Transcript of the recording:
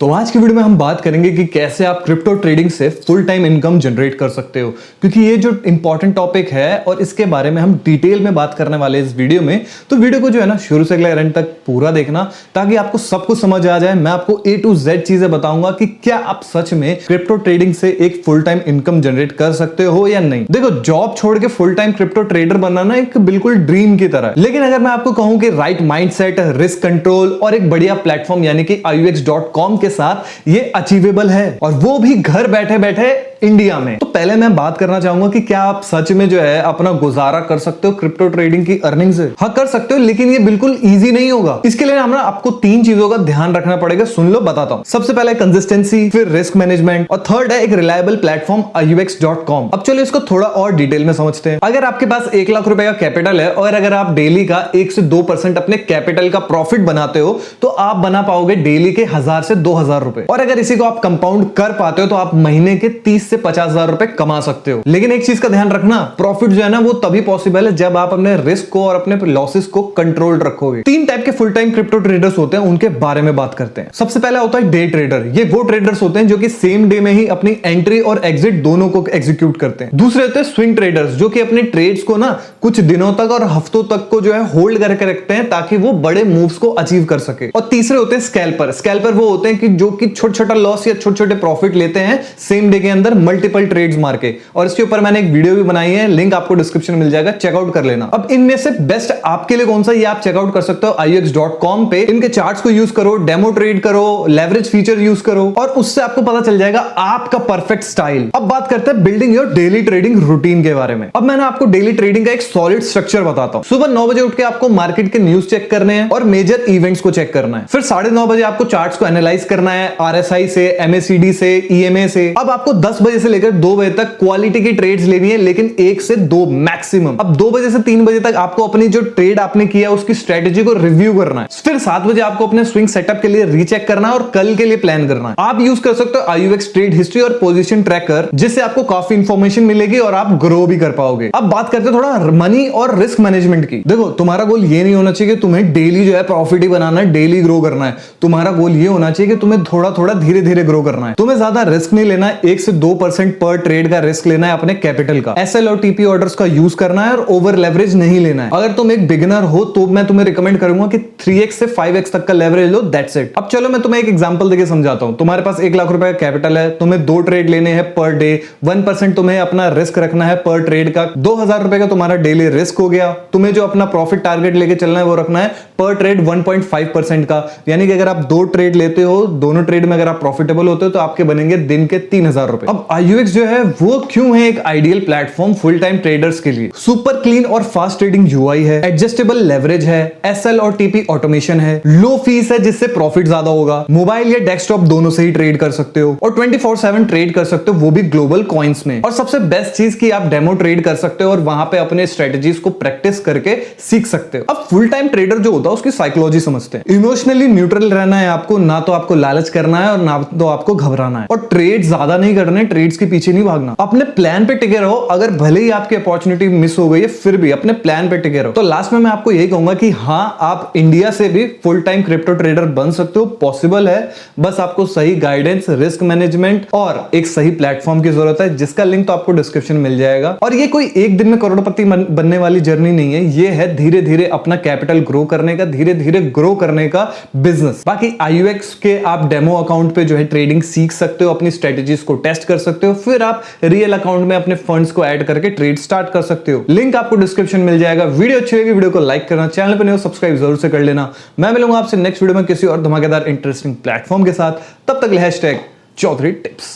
तो आज की वीडियो में हम बात करेंगे कि कैसे आप क्रिप्टो ट्रेडिंग से फुल टाइम इनकम जनरेट कर सकते हो, क्योंकि ये जो इंपॉर्टेंट टॉपिक है और इसके बारे में हम डिटेल में बात करने वाले इस वीडियो में। तो वीडियो को जो है ना शुरू से लेकर एंड तक पूरा देखना ताकि आपको सब कुछ समझ आ जाए। मैं आपको A to Z चीजें बताऊंगा कि क्या आप सच में क्रिप्टो ट्रेडिंग से एक फुल टाइम इनकम जनरेट कर सकते हो या नहीं। देखो, जॉब छोड़ के फुल टाइम क्रिप्टो ट्रेडर बनाना एक बिल्कुल ड्रीम की तरह है, लेकिन अगर मैं आपको कहूं कि राइट माइंडसेट, रिस्क कंट्रोल और एक बढ़िया प्लेटफॉर्म यानी कि iux.com के साथ ये अचीवेबल है, और वो भी घर बैठे बैठे इंडिया में। तो पहले मैं बात करना चाहूंगा कि क्या आप सच में जो है अपना गुजारा कर सकते हो क्रिप्टो ट्रेडिंग की अर्निंग से। हाँ, कर सकते हो, लेकिन ये बिल्कुल इजी नहीं होगा। इसके लिए हम आपको 3 चीजों का ध्यान रखना पड़ेगा। सुन लो, बताता हूं। सबसे पहले कंसिस्टेंसी, फिर रिस्क मैनेजमेंट, और थर्ड है एक रिलायबल प्लेटफॉर्म iux.com। अब चलो इसको थोड़ा और डिटेल में समझते हैं। अगर आपके पास 1 लाख रुपए का कैपिटल है और अगर आप डेली का 1 से 2% अपने कैपिटल का प्रॉफिट बनाते हो तो आप बना पाओगे डेली के 1000 से 2000 रुपए। और अगर इसी को आप कंपाउंड कर पाते हो तो आप महीने के 30 से 50,000 रुपए कमा सकते हो। लेकिन एक चीज का ध्यान रखना, प्रॉफिट जो है ना वो तभी पॉसिबल है जब आप अपने रिस्क को और अपने लॉसेस को कंट्रोल रखोगे। 3 टाइप के फुल टाइम क्रिप्टो ट्रेडर्स होते हैं, उनके बारे में बात करते हैं। सबसे पहला होता है डे ट्रेडर। ये वो ट्रेडर्स होते हैं जो कि सेम डे में ही अपनी एंट्री और एग्जिट दोनों को एग्जीक्यूट करते हैं। दूसरे होते हैं स्विंग ट्रेडर्स, जो कि अपने ट्रेड्स को ना कुछ दिनों तक और हफ्तों तक को जो है होल्ड करके रखते हैं ताकि वो बड़े मूव्स को अचीव कर सके। और तीसरे होते हैं स्कैल्पर। स्कैल्पर वो होते हैं कि जो कि छोटा लॉस या छोटे प्रॉफिट लेते हैं सेम डे के अंदर मल्टीपल ट्रेड्स मार के। और इसके ऊपर मैंने एक वीडियो भी बनाई है, लिंक आपको डिस्क्रिप्शन में मिल जाएगा, चेकआउट कर लेना। अब इनमें से बेस्ट आपके लिए कौन सा, ये आप चेकआउट कर सकते हो iux.com पे। इनके चार्ट्स को यूज करो, डेमो ट्रेड करो, लेवरेज फीचर यूज करो, और उससे आपको पता चल जाएगा आपका परफेक्ट स्टाइल। अब बात करते हैं building your daily trading routine के बारे में। अब मैंने आपको डेली ट्रेडिंग का एक सॉलिड स्ट्रक्चर बताता हूं। सुबह 9 बजे उठ के आपको मार्केट के न्यूज चेक करने हैं और मेजर इवेंट्स को चेक करना है। फिर 9:30 बजे आपको चार्ट्स को एनालाइज करना है, RSI से, MACD से, EMA से। अब आपको 10 बजे से लेकर 2 बजे तक क्वालिटी की ट्रेड्स लेनी है, लेकिन 1 से 2 मैक्सिमम। अब 2 बजे से 3 बजे तक आपको अपनी जो ट्रेड आपने किया उसकी स्ट्रेटेजी को रिव्यू करना है। फिर 7 बजे आपको अपने स्विंग सेटअप के लिए रीचेक करना है और कल के लिए प्लान करना है। आप यूज कर सकते हो iux ट्रेड हिस्ट्री और पोजीशन ट्रैकर, जिससे आपको काफी इंफॉर्मेशन मिलेगी और आप ग्रो भी कर पाओगे। अब बात करते हैं थोड़ा मनी और रिस्क मैनेजमेंट की। देखो, तुम्हारा गोल ये नहीं होना चाहिए कि तुम्हें डेली जो है प्रॉफिट ही बनाना है, डेली ग्रो करना है। तुम्हारा गोल ये होना चाहिए कि तुम्हें थोड़ा थोड़ा धीरे धीरे ग्रो करना है। तुम्हें ज्यादा रिस्क नहीं लेना है, 1 से 2% पर ट्रेड का रिस्क लेना है अपने कैपिटल का। SL और TP ऑर्डर्स का यूज करना है और ओवर लेवरेज नहीं लेना है। अगर तुम एक बिगिनर हो तो मैं तुम्हें रिकमेंड करूंगा कि 3x से 5x तक का लेवरेज लो, दैट्स इट। अब चलो मैं तुम्हें एक एग्जांपल देके समझाता हूं। तुम्हारे पास 1 लाख रुपए का कैपिटल है, तुम्हें 2 ट्रेड लेने हैं पर डे, 1% तुम्हें अपना रिस्क रखना है पर ट्रेड का। 2000 रुपए का तुम्हारा डेली रिस्क हो गया। तुम्हें जो अपना प्रॉफिट टारगेट लेके चलना है वो रखना है पर ट्रेड 1.5% का। यानी कि अगर आप 2 ट्रेड लेते हो, दोनों ट्रेड में अगर आप प्रॉफिटेबल होते हो तो आपके बनेंगे दिन के 3000 रुपए। अब iux जो है वो क्यों है एक ideal platform full time traders के लिए? सुपर क्लीन और फास्ट ट्रेडिंग UI है, एडजस्टेबल लेवरेज है, SL और TP ऑटोमेशन है, लो फीस है जिससे प्रॉफिट ज्यादा होगा, मोबाइल या डेस्कटॉप दोनों से ही ट्रेड कर सकते हो, और 24/7 ट्रेड कर सकते हो, वो भी ग्लोबल कॉइन्स में। और सबसे बेस्ट चीज कि आप डेमो ट्रेड कर सकते हो और वहां पे अपने स्ट्रेटजीज को प्रैक्टिस करके सीख सकते हो। अब फुल टाइम ट्रेडर जो होता है उसकी साइकोलॉजी समझते हैं। इमोशनली न्यूट्रल रहना है आपको, ना तो आपको लालच करना है और ना तो आपको घबराना है, और ट्रेड ज्यादा नहीं करने, ट्रेड्स के पीछे नहीं भागना। अपने प्लान पे टिके रहो। अगर भले ही आपकी अपॉर्चुनिटी मिस हो गई है फिर भी अपने प्लान पे टिके रहो। तो लास्ट में मैं आपको यही कहूंगा कि हाँ, आप इंडिया से भी फुल टाइम क्रिप्टो ट्रेडर बन सकते हो, पॉसिबल है। बस आपको सही गाइडेंस, रिस्क मैनेजमेंट और एक सही प्लेटफॉर्म की जरूरत है, जिसका लिंक तो आपको डिस्क्रिप्शन में मिल जाएगा। और ये कोई एक दिन में करोड़पति बनने वाली जर्नी नहीं है, ये है धीरे धीरे अपना कैपिटल ग्रो करने का, धीरे धीरे ग्रो करने का बिजनेस। बाकी iux के आप डेमो अकाउंट पे जो है ट्रेडिंग सीख सकते हो, अपनी स्ट्रेटजीज को टेस्ट कर सकते हो, फिर आप रियल अकाउंट में अपने फंड्स को ऐड करके ट्रेड स्टार्ट कर सकते हो। लिंक आपको डिस्क्रिप्शन मिल जाएगा। वीडियो अच्छी लगी वीडियो को लाइक करना, चैनल पर नहीं हो सब्सक्राइब जरूर से कर लेना। मैं मिलूंगा आपसे नेक्स्ट वीडियो में किसी और धमाकेदार इंटरेस्टिंग प्लेटफॉर्म के साथ। तब तक #चौधरी टिप्स।